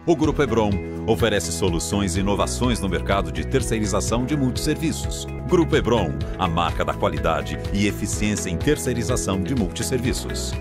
O Grupo Hebron oferece soluções e inovações no mercado de terceirização de multisserviços. Grupo Hebron, a marca da qualidade e eficiência em terceirização de multisserviços.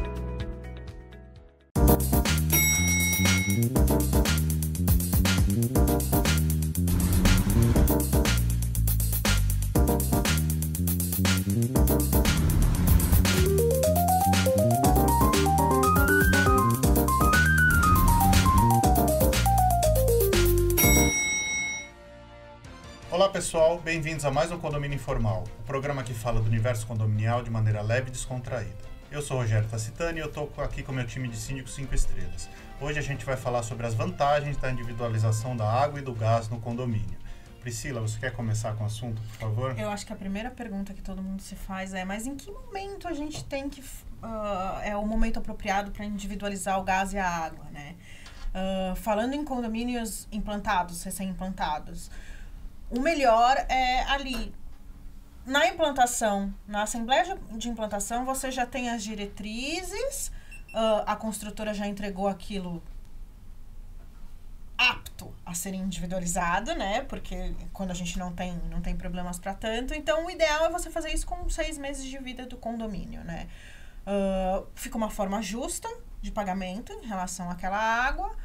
Olá pessoal, bem-vindos a mais um Condomínio Informal, o programa que fala do universo condominial de maneira leve e descontraída. Eu sou Rogério Tacitani e eu estou aqui com o meu time de síndicos 5 estrelas. Hoje a gente vai falar sobre as vantagens da individualização da água e do gás no condomínio. Priscila, você quer começar com o assunto, por favor? Eu acho que a primeira pergunta que todo mundo se faz é, mas em que momento a gente tem que... é o momento apropriado para individualizar o gás e a água, né? Falando em condomínios implantados, recém-implantados, o melhor é ali, na implantação, na assembleia de implantação, você já tem as diretrizes, a construtora já entregou aquilo apto a ser individualizado, né? Porque quando a gente não tem problemas para tanto. Então, o ideal é você fazer isso com 6 meses de vida do condomínio, né? Fica uma forma justa de pagamento em relação àquela água.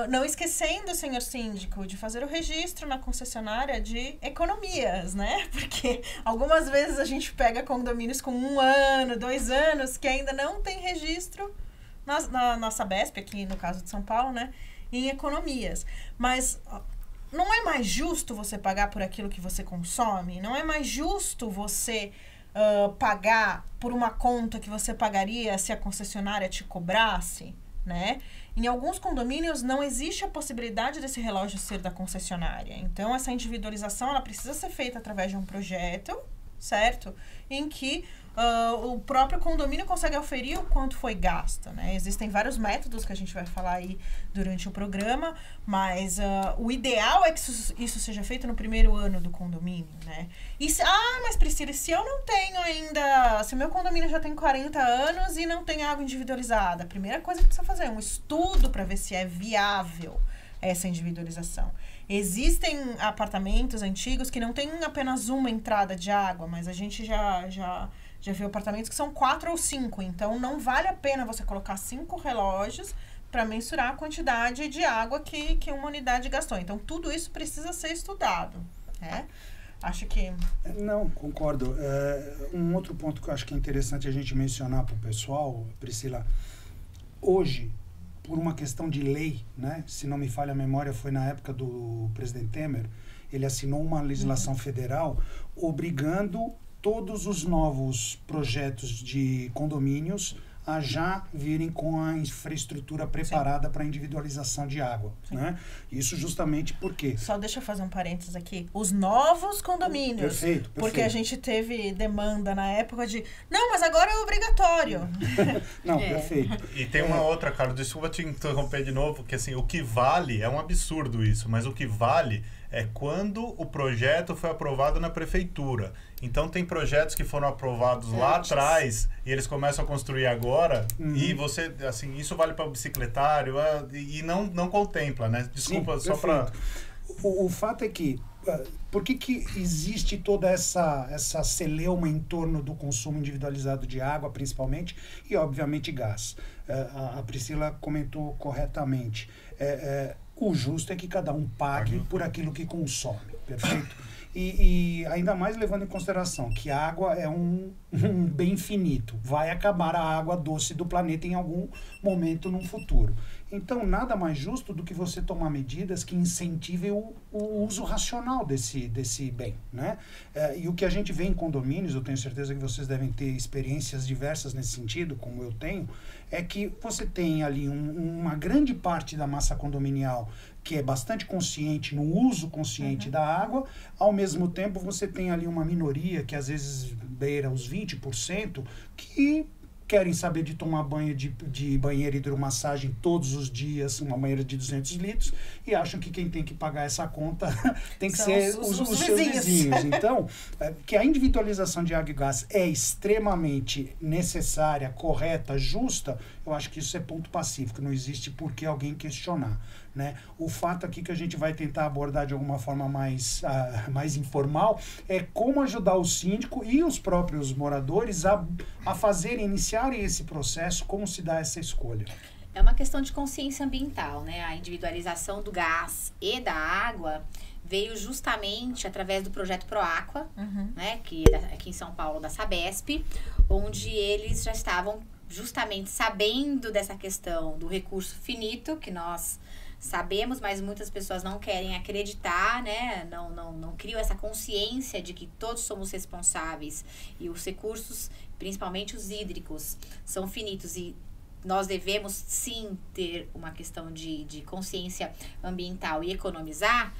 Não esquecendo, senhor síndico, de fazer o registro na concessionária de economias, né? Porque algumas vezes a gente pega condomínios com 1 ano, 2 anos, que ainda não tem registro na nossa Sabesp, aqui no caso de São Paulo, né? Em economias. Mas não é mais justo você pagar por aquilo que você consome? Não é mais justo você pagar por uma conta que você pagaria se a concessionária te cobrasse, né? Em alguns condomínios não existe a possibilidade desse relógio ser da concessionária. Então, essa individualização ela precisa ser feita através de um projeto, certo? Em que o próprio condomínio consegue aferir o quanto foi gasto, né? Existem vários métodos que a gente vai falar aí durante o programa, mas o ideal é que isso seja feito no primeiro ano do condomínio, né? Mas Priscila, se eu não tenho ainda... Se o meu condomínio já tem 40 anos e não tem água individualizada, a primeira coisa que precisa fazer é um estudo para ver se é viável essa individualização. Existem apartamentos antigos que não tem apenas uma entrada de água, mas a gente já viu apartamentos que são 4 ou 5. Então, não vale a pena você colocar 5 relógios para mensurar a quantidade de água que uma unidade gastou. Então, tudo isso precisa ser estudado, né? Acho que... Não, concordo. Um outro ponto que eu acho que é interessante a gente mencionar para o pessoal, Priscila, hoje, por uma questão de lei, né? Se não me falha a memória, foi na época do presidente Temer, ele assinou uma legislação federal obrigando todos os novos projetos de condomínios a já virem com a infraestrutura preparada para individualização de água, né? Isso justamente porque... Só deixa eu fazer um parênteses aqui. Os novos condomínios. Perfeito. Porque a gente teve demanda na época de... Não, mas agora é obrigatório. Não, perfeito. E tem uma outra, Carlos, desculpa te interromper de novo, porque assim, o que vale, é um absurdo isso, mas o que vale é quando o projeto foi aprovado na prefeitura. Então, tem projetos que foram aprovados lá atrás e eles começam a construir agora e você, assim, isso vale para o bicicletário e não contempla, né? Desculpa, sim, só para... O fato é que, por que existe toda essa celeuma em torno do consumo individualizado de água, principalmente, e, obviamente, gás? A Priscila comentou corretamente. O justo é que cada um pague por aquilo que consome, perfeito? E ainda mais levando em consideração que a água é um bem finito. Vai acabar a água doce do planeta em algum momento no futuro. Então, nada mais justo do que você tomar medidas que incentivem o uso racional desse bem, né? E o que a gente vê em condomínios, eu tenho certeza que vocês devem ter experiências diversas nesse sentido, como eu tenho, é que você tem ali uma grande parte da massa condominial que é bastante consciente no uso consciente da água, ao mesmo tempo você tem ali uma minoria que às vezes beira os 20%, que querem saber de tomar banho de banheira hidromassagem todos os dias, uma banheira de 200 litros, e acham que quem tem que pagar essa conta tem que ser os seus vizinhos. Então, que a individualização de água e gás é extremamente necessária, correta, justa, eu acho que isso é ponto pacífico, não existe por que alguém questionar, né? O fato aqui que a gente vai tentar abordar de alguma forma mais informal é como ajudar o síndico e os próprios moradores a iniciarem esse processo, como se dá essa escolha. É uma questão de consciência ambiental, né? A individualização do gás e da água veio justamente através do projeto Proaqua, né? Que é aqui em São Paulo, da Sabesp, onde eles já estavam justamente sabendo dessa questão do recurso finito, que nós sabemos, mas muitas pessoas não querem acreditar, né? Não criam essa consciência de que todos somos responsáveis e os recursos, principalmente os hídricos, são finitos e nós devemos sim ter uma questão de consciência ambiental e economizar.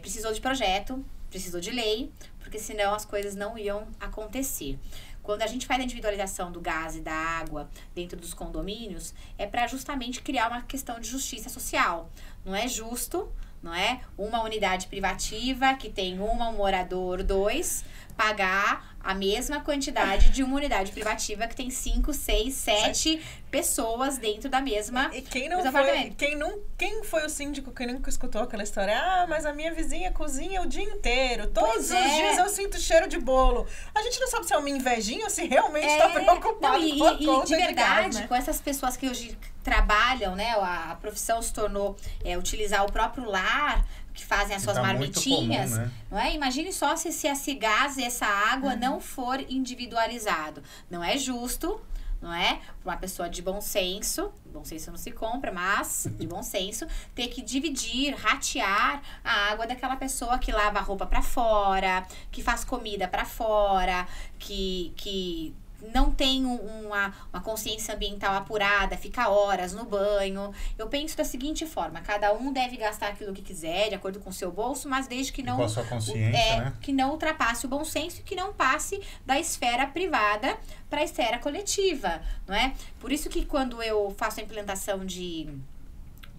Precisou de projeto, precisou de lei, porque senão as coisas não iam acontecer. Quando a gente faz a individualização do gás e da água dentro dos condomínios, é para justamente criar uma questão de justiça social. Não é justo, não é? Uma unidade privativa que tem um morador, 2, pagar a mesma quantidade de uma unidade privativa que tem 5, 6, 7 pessoas dentro da mesma. E quem foi o síndico que nunca escutou aquela história? Ah, mas a minha vizinha cozinha o dia inteiro. Todos os dias eu sinto cheiro de bolo. A gente não sabe se é uma invejinha ou se realmente está preocupado por conta de verdade, gás, né? Com essessas pessoas que hoje trabalham, né? A profissão se tornou utilizar o próprio lar, que fazem as suas marmitinhas, comum, né? Não é? Imagine só se esse gás e essa água não for individualizado. Não é justo, não é? Para uma pessoa de bom senso não se compra, mas de bom senso, ter que dividir, ratear a água daquela pessoa que lava a roupa para fora, que faz comida para fora, que não tem uma consciência ambiental apurada, fica horas no banho. Eu penso da seguinte forma: cada um deve gastar aquilo que quiser, de acordo com o seu bolso, mas desde que não... Com a sua consciência, né? Que não ultrapasse o bom senso e que não passe da esfera privada para a esfera coletiva, não é? Por isso que quando eu faço a implantação de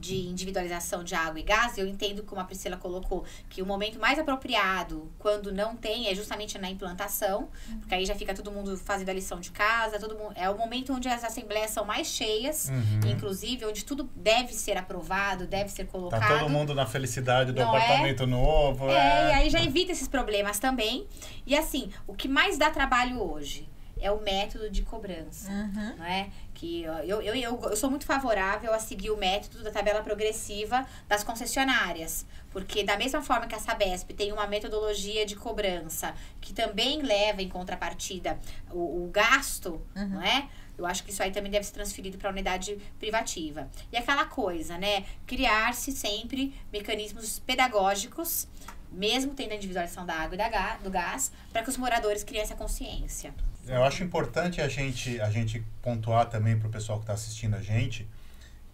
individualização de água e gás, eu entendo, como a Priscila colocou, que o momento mais apropriado, quando não tem, é justamente na implantação, porque aí já fica todo mundo fazendo a lição de casa, é o momento onde as assembleias são mais cheias, inclusive, onde tudo deve ser aprovado, deve ser colocado. Tá todo mundo na felicidade do apartamento novo. E aí já evita esses problemas também. E assim, o que mais dá trabalho hoje é o método de cobrança, não é? Que eu sou muito favorável a seguir o método da tabela progressiva das concessionárias, porque da mesma forma que a Sabesp tem uma metodologia de cobrança que também leva em contrapartida o gasto, não é? Eu acho que isso aí também deve ser transferido para a unidade privativa. E aquela coisa, né? Criar-se sempre mecanismos pedagógicos, mesmo tendo a individualização da água e do gás, para que os moradores criem essa consciência. Eu acho importante a gente pontuar também para o pessoal que está assistindo a gente,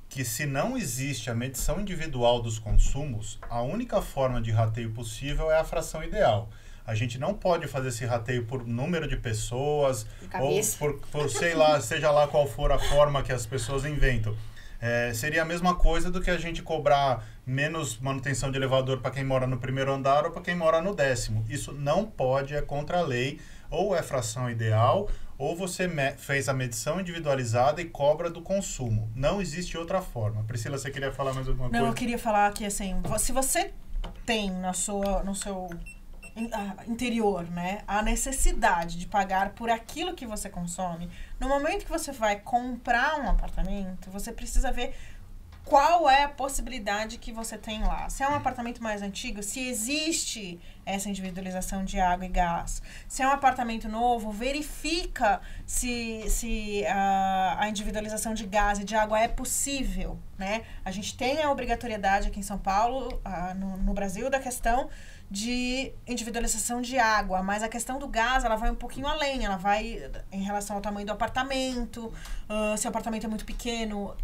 que se não existe a medição individual dos consumos, a única forma de rateio possível é a fração ideal. A gente não pode fazer esse rateio por número de pessoas, ou por sei lá, seja lá qual for a forma que as pessoas inventam. Seria a mesma coisa do que a gente cobrar menos manutenção de elevador para quem mora no primeiro andar ou para quem mora no 10º. Isso não pode, é contra a lei. Ou é fração ideal, ou você fez a medição individualizada e cobra do consumo. Não existe outra forma. Priscila, você queria falar mais alguma coisa? Não, eu queria falar que, assim, se você tem no seu interior, né, a necessidade de pagar por aquilo que você consome, no momento que você vai comprar um apartamento, você precisa ver qual é a possibilidade que você tem lá. Se é um apartamento mais antigo, se existe essa individualização de água e gás. Se é um apartamento novo, verifica se a individualização de gás e de água é possível, né? A gente tem a obrigatoriedade aqui em São Paulo, no Brasil, da questão de individualização de água, mas a questão do gás, ela vai um pouquinho além, ela vai em relação ao tamanho do apartamento, se o apartamento é muito pequeno,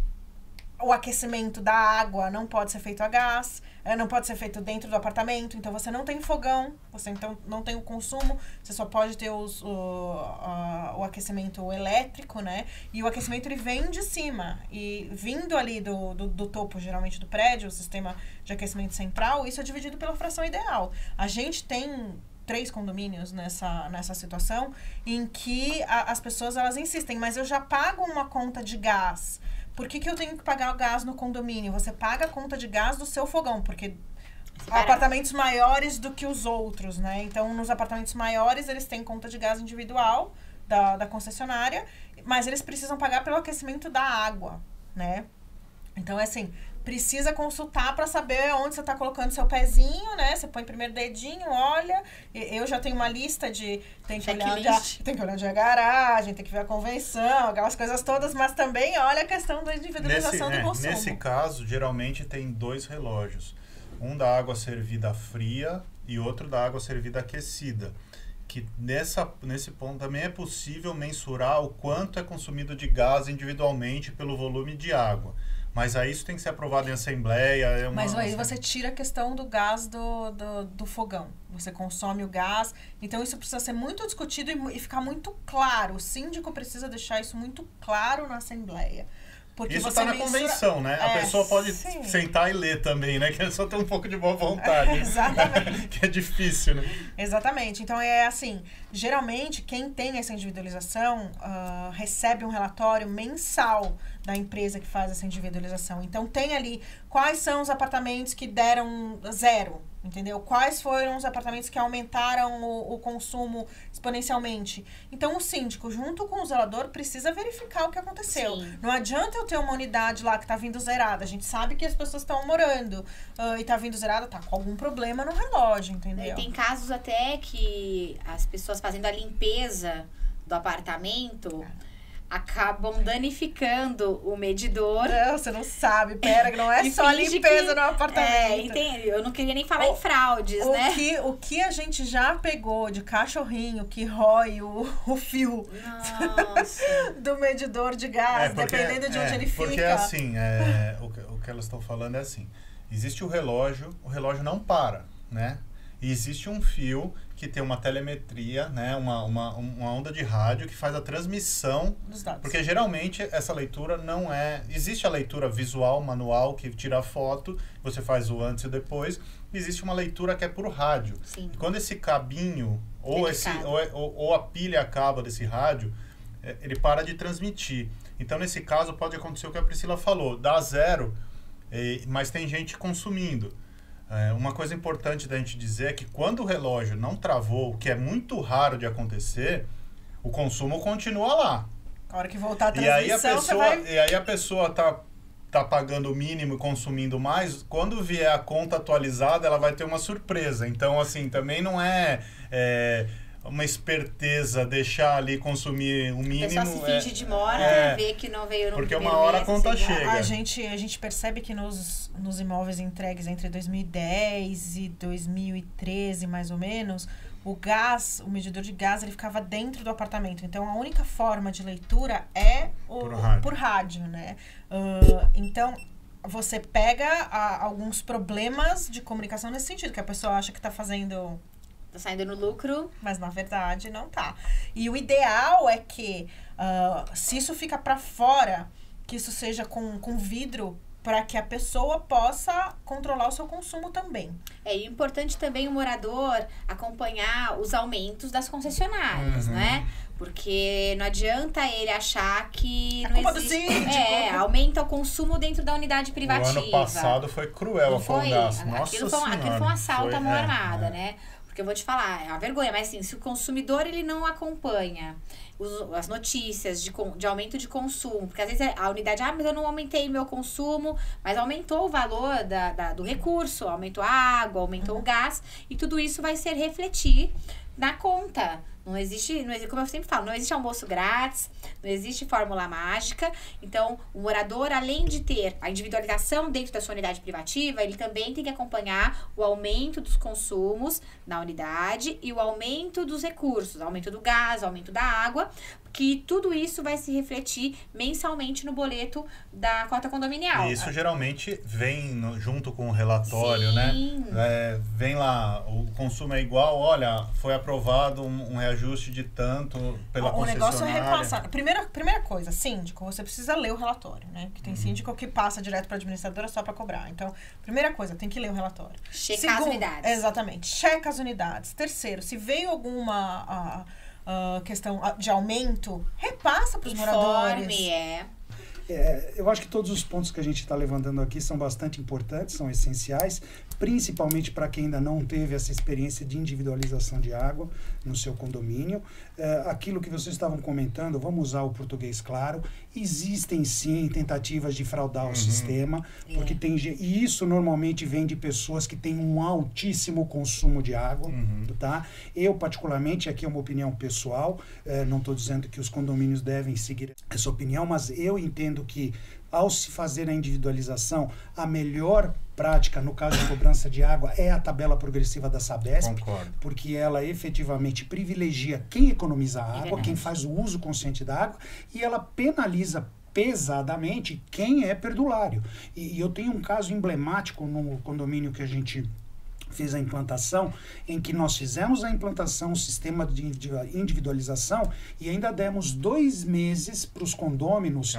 o aquecimento da água não pode ser feito a gás, não pode ser feito dentro do apartamento, então você não tem fogão, você então não tem o consumo, você só pode ter o aquecimento elétrico, né? E o aquecimento ele vem de cima, e vindo ali do topo, geralmente do prédio, o sistema de aquecimento central, isso é dividido pela fração ideal. A gente tem 3 condomínios nessa situação, em que as pessoas, elas insistem, mas eu já pago uma conta de gás. Por que eu tenho que pagar o gás no condomínio? Você paga a conta de gás do seu fogão, porque apartamentos maiores do que os outros, né? Então, nos apartamentos maiores, eles têm conta de gás individual da concessionária, mas eles precisam pagar pelo aquecimento da água, né? Então, é assim, precisa consultar para saber onde você está colocando seu pezinho, né? Você põe primeiro dedinho, olha. Eu já tenho uma lista de... Tem que olhar onde é a garagem, tem que ver a convenção, aquelas coisas todas, mas também olha a questão da individualização do consumo. Nesse caso, geralmente tem 2 relógios. Um da água servida fria e outro da água servida aquecida. Que nesse ponto também é possível mensurar o quanto é consumido de gás individualmente pelo volume de água. Mas aí isso tem que ser aprovado em assembleia. Mas aí você tira a questão do gás do fogão. Você consome o gás. Então isso precisa ser muito discutido e ficar muito claro. O síndico precisa deixar isso muito claro na assembleia. Porque isso está na convenção, né? A pessoa pode sentar e ler também, né? Que é só ter um pouco de boa vontade. Exatamente. Que é difícil, né? Exatamente. Então, é assim, geralmente, quem tem essa individualização recebe um relatório mensal da empresa que faz essa individualização. Então, tem ali quais são os apartamentos que deram 0, entendeu? Quais foram os apartamentos que aumentaram o consumo exponencialmente. Então, o síndico, junto com o zelador, precisa verificar o que aconteceu. Sim. Não adianta eu ter uma unidade lá que tá vindo zerada. A gente sabe que as pessoas estão morando e tá vindo zerada, tá com algum problema no relógio, entendeu? E tem casos até que as pessoas fazendo a limpeza do apartamento acabam danificando o medidor. Não, você não sabe, pera, que não é só limpeza no apartamento. Eu não queria nem falar em fraudes, né? O que a gente já pegou de cachorrinho que rói o fio do medidor de gás, dependendo de onde ele fica. Porque assim, o que elas estão falando é assim, existe o relógio não para, né? E existe um fio que tem uma telemetria, né? uma onda de rádio que faz a transmissão dos dados. Porque geralmente essa leitura não é... Existe a leitura visual, manual, que tira a foto, você faz o antes e o depois. Existe uma leitura que é por rádio. Sim. E quando esse cabinho ou a pilha acaba desse rádio, ele para de transmitir. Então, nesse caso, pode acontecer o que a Priscila falou. Dá 0, mas tem gente consumindo. Uma coisa importante da gente dizer é que quando o relógio não travou, o que é muito raro de acontecer, o consumo continua lá. A hora que voltar a transmissão, e aí a pessoa tá pagando o mínimo e consumindo mais, quando vier a conta atualizada, ela vai ter uma surpresa. Então, assim, também não é uma esperteza deixar ali consumir o mínimo. A pessoa se finge de mora, ver que não veio no porque primeiro uma hora mês, a conta assim, chega. A gente percebe que nos imóveis entregues entre 2010 e 2013, mais ou menos, o medidor de gás, ele ficava dentro do apartamento. Então, a única forma de leitura é por rádio, né? Então, você pega alguns problemas de comunicação nesse sentido, que a pessoa acha que tá fazendo... Tá saindo no lucro. Mas, na verdade, não tá. E o ideal é que, se isso fica para fora, que isso seja com vidro, para que a pessoa possa controlar o seu consumo também. É importante também o morador acompanhar os aumentos das concessionárias, né? Porque não adianta ele achar que não existe... aumenta o consumo dentro da unidade privativa. O ano passado foi cruel a Colgás. Aquilo foi um assalto à mão armada, né? Porque eu vou te falar, é uma vergonha, mas assim, se o consumidor ele não acompanha as notícias de aumento de consumo, porque às vezes a unidade, mas eu não aumentei meu consumo, mas aumentou o valor do recurso, aumentou a água, aumentou o gás, e tudo isso vai ser refletir na conta. Não existe, como eu sempre falo, não existe almoço grátis, não existe fórmula mágica. Então, o morador, além de ter a individualização dentro da sua unidade privativa, ele também tem que acompanhar o aumento dos consumos na unidade e o aumento dos recursos, o aumento do gás, o aumento da água, água, que tudo isso vai se refletir mensalmente no boleto da cota condominial. E isso geralmente vem junto com o relatório, né? Vem lá, o consumo é igual, olha, foi aprovado um reajuste de tanto pela concessionária. O negócio é repassar. Primeira coisa, síndico, você precisa ler o relatório, né? Que tem síndico que passa direto para a administradora só para cobrar. Então, primeira coisa, tem que ler o relatório. Checar as unidades. Exatamente, checa as unidades. Terceiro, se veio alguma questão de aumento, repassa para os moradores. Eu acho que todos os pontos que a gente está levantando aqui são bastante importantes, são essenciais, principalmente para quem ainda não teve essa experiência de individualização de água no seu condomínio. Aquilo que vocês estavam comentando, vamos usar o português claro, existem sim tentativas de fraudar o sistema, porque e isso normalmente vem de pessoas que têm um altíssimo consumo de água, tá? Eu particularmente, aqui é uma opinião pessoal, não estou dizendo que os condomínios devem seguir essa opinião, mas eu entendo que ao se fazer a individualização, a melhor prática no caso de cobrança de água é a tabela progressiva da Sabesp, porque ela efetivamente privilegia quem economiza água, quem faz o uso consciente da água, e ela penaliza pesadamente quem é perdulário. E eu tenho um caso emblemático no condomínio que a gente fez a implantação, em que nós fizemos a implantação, o sistema de individualização, e ainda demos 2 meses para os condôminos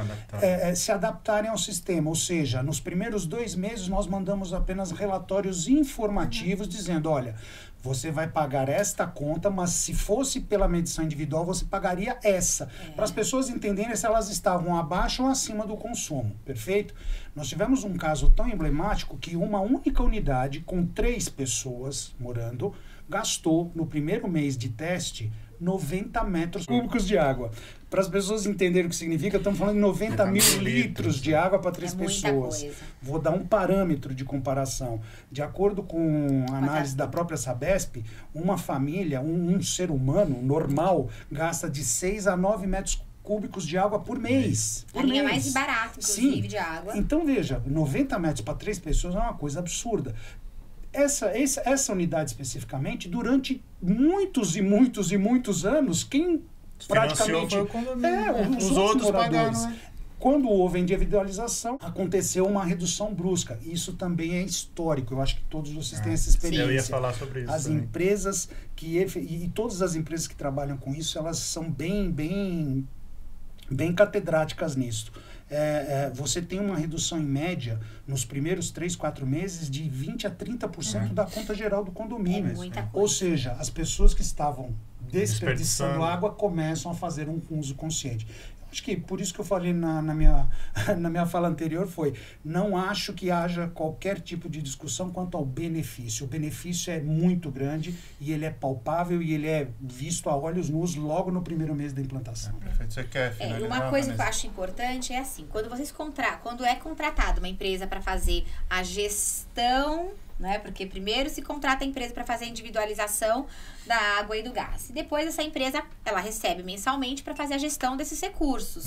se adaptarem ao sistema. Ou seja, nos primeiros 2 meses nós mandamos apenas relatórios informativos dizendo, olha, você vai pagar esta conta, mas se fosse pela medição individual, você pagaria essa. Para as pessoas entenderem se elas estavam abaixo ou acima do consumo. Perfeito? Nós tivemos um caso tão emblemático que uma única unidade, com 3 pessoas morando, gastou, no primeiro mês de teste, 90 metros cúbicos de água. Para as pessoas entenderem o que significa, estamos falando de 90 mil litros de água para 3 pessoas. Vou dar um parâmetro de comparação. De acordo com a análise da própria Sabesp, uma família, um ser humano normal, gasta de 6 a 9 metros cúbicos de água por mês. A linha mais barata, inclusive, de água. Então, veja, 90 metros para 3 pessoas é uma coisa absurda. Essa unidade especificamente, durante muitos e muitos e muitos anos, quem praticamente os outros pagaram, né? Quando houve a individualização, aconteceu uma redução brusca. Isso também é histórico. Eu acho que todos vocês têm essa experiência. Eu ia falar sobre isso. As empresas e todas as empresas que trabalham com isso, elas são bem catedráticas nisso. Você tem uma redução em média nos primeiros 3, 4 meses de 20 a 30% da conta geral do condomínio. Ou seja, as pessoas que estavam desperdiçando água começam a fazer um uso consciente. Acho que por isso que eu falei na minha fala anterior não acho que haja qualquer tipo de discussão quanto ao benefício. O benefício é muito grande e ele é palpável e ele é visto a olhos nus logo no primeiro mês da implantação. Perfeito. Você quer finalizar? Uma coisa que eu acho importante é assim, quando é contratada uma empresa para fazer a gestão, né? Porque primeiro se contrata a empresa para fazer a individualização da água e do gás. E depois essa empresa, ela recebe mensalmente para fazer a gestão desses recursos.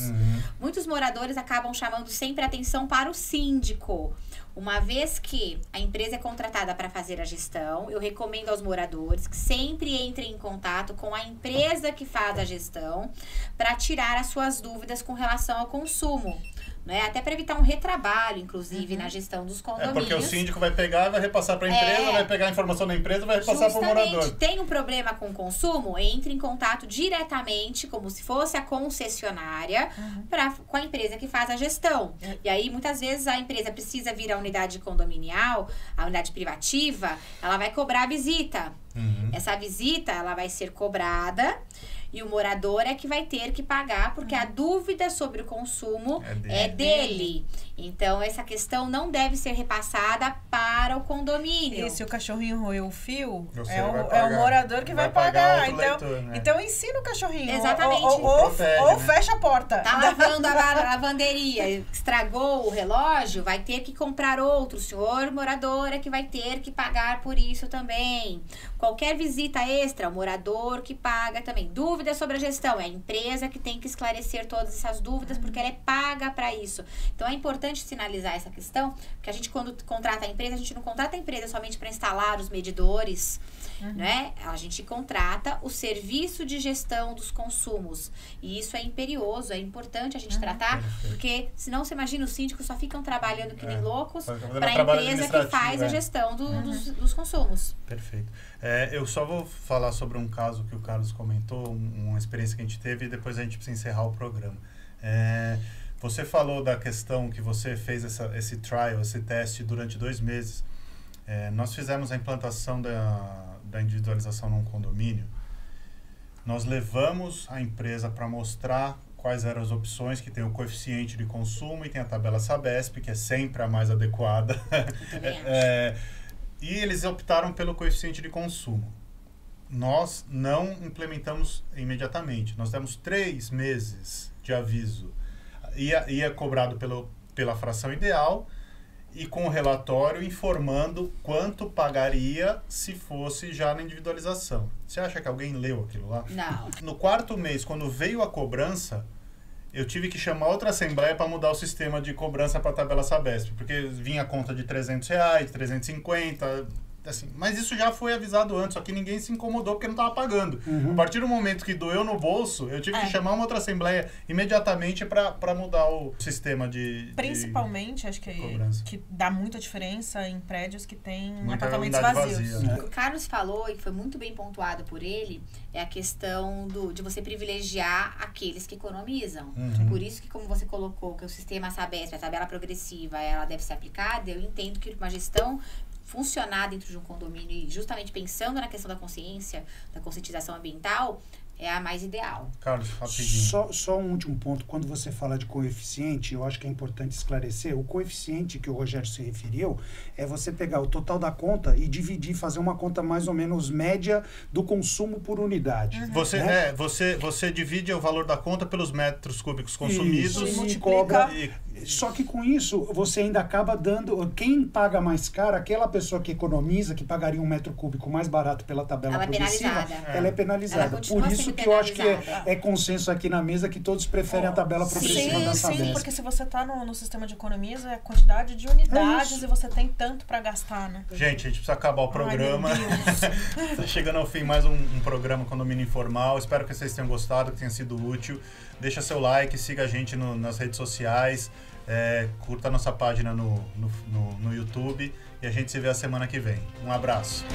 Muitos moradores acabam chamando sempre atenção para o síndico. Uma vez que a empresa é contratada para fazer a gestão, eu recomendo aos moradores que sempre entrem em contato com a empresa que faz a gestão para tirar as suas dúvidas com relação ao consumo. Né? Até para evitar um retrabalho, inclusive, na gestão dos condomínios. Porque o síndico vai pegar e vai repassar para a empresa, vai pegar a informação da empresa e vai repassar para o morador. Tem um problema com o consumo? Entre em contato diretamente, como se fosse a concessionária, com a empresa que faz a gestão. E aí, muitas vezes, a empresa precisa vir à unidade condominial, a unidade privativa, ela vai cobrar a visita. Essa visita, ela vai ser cobrada e o morador é que vai ter que pagar, porque a dúvida sobre o consumo é dele. Então, essa questão não deve ser repassada para o condomínio. E se o cachorrinho roeu o fio, é o morador que vai pagar. Então, ensina o cachorrinho. Exatamente. Ou fecha a porta. Tá lavando a lavanderia, estragou o relógio, vai ter que comprar outro. O senhor morador é que vai ter que pagar por isso também. Qualquer visita extra, o morador que paga também. Dúvidas sobre a gestão, é a empresa que tem que esclarecer todas essas dúvidas, porque ela é paga para isso. Então, é importante sinalizar essa questão, porque a gente, quando contrata a empresa, a gente não contrata a empresa somente para instalar os medidores, né? A gente contrata o serviço de gestão dos consumos. E isso é imperioso, é importante a gente tratar, porque senão você imagina, os síndicos só ficam trabalhando que nem loucos para a empresa que faz a gestão dos consumos. Perfeito. Eu só vou falar sobre um caso que o Carlos comentou, uma experiência que a gente teve, e depois a gente precisa encerrar o programa. Você falou da questão que você fez esse trial, esse teste durante 2 meses. Nós fizemos a implantação da individualização num condomínio. Nós levamos a empresa para mostrar quais eram as opções, que tem o coeficiente de consumo e tem a tabela Sabesp, que é sempre a mais adequada. E eles optaram pelo coeficiente de consumo. Nós não implementamos imediatamente. Nós demos 3 meses de aviso. Ia cobrado pela fração ideal e com o relatório informando quanto pagaria se fosse já na individualização. Você acha que alguém leu aquilo lá? Não. No 4º mês, quando veio a cobrança, eu tive que chamar outra assembleia para mudar o sistema de cobrança para a tabela Sabesp, porque vinha a conta de R$300, 350, assim. Mas isso já foi avisado antes, só que ninguém se incomodou porque não estava pagando. A partir do momento que doeu no bolso, eu tive que chamar uma outra assembleia imediatamente para mudar o sistema de Principalmente, acho que dá muita diferença em prédios que têm muita apartamentos vazios. O que o Carlos falou, e foi muito bem pontuado por ele, é a questão de você privilegiar aqueles que economizam. Por isso que, como você colocou, que o sistema Sabesp, a tabela progressiva, ela deve ser aplicada, eu entendo que uma gestão funcionar dentro de um condomínio e justamente pensando na questão da consciência, da conscientização ambiental, é a mais ideal. Carlos, rapidinho. Só um último ponto. Quando você fala de coeficiente, eu acho que é importante esclarecer. O coeficiente que o Rogério se referiu é você pegar o total da conta e dividir, fazer uma conta mais ou menos média do consumo por unidade. Você divide o valor da conta pelos metros cúbicos consumidos. Isso, e cobra. Só que com isso, você ainda acaba dando... Quem paga mais caro, aquela pessoa que economiza, que pagaria um metro cúbico mais barato pela tabela progressiva, ela é penalizada. Por isso que eu acho que é consenso aqui na mesa que todos preferem a tabela progressiva da Sabesp. Sim, porque se você está no sistema de economias, é a quantidade de unidades e você tem tanto para gastar, né? Gente, a gente precisa acabar o programa. Está chegando ao fim mais um programa Condomínio Informal. Espero que vocês tenham gostado, que tenha sido útil. Deixa seu like, siga a gente nas redes sociais, curta a nossa página no YouTube e a gente se vê a semana que vem. Um abraço.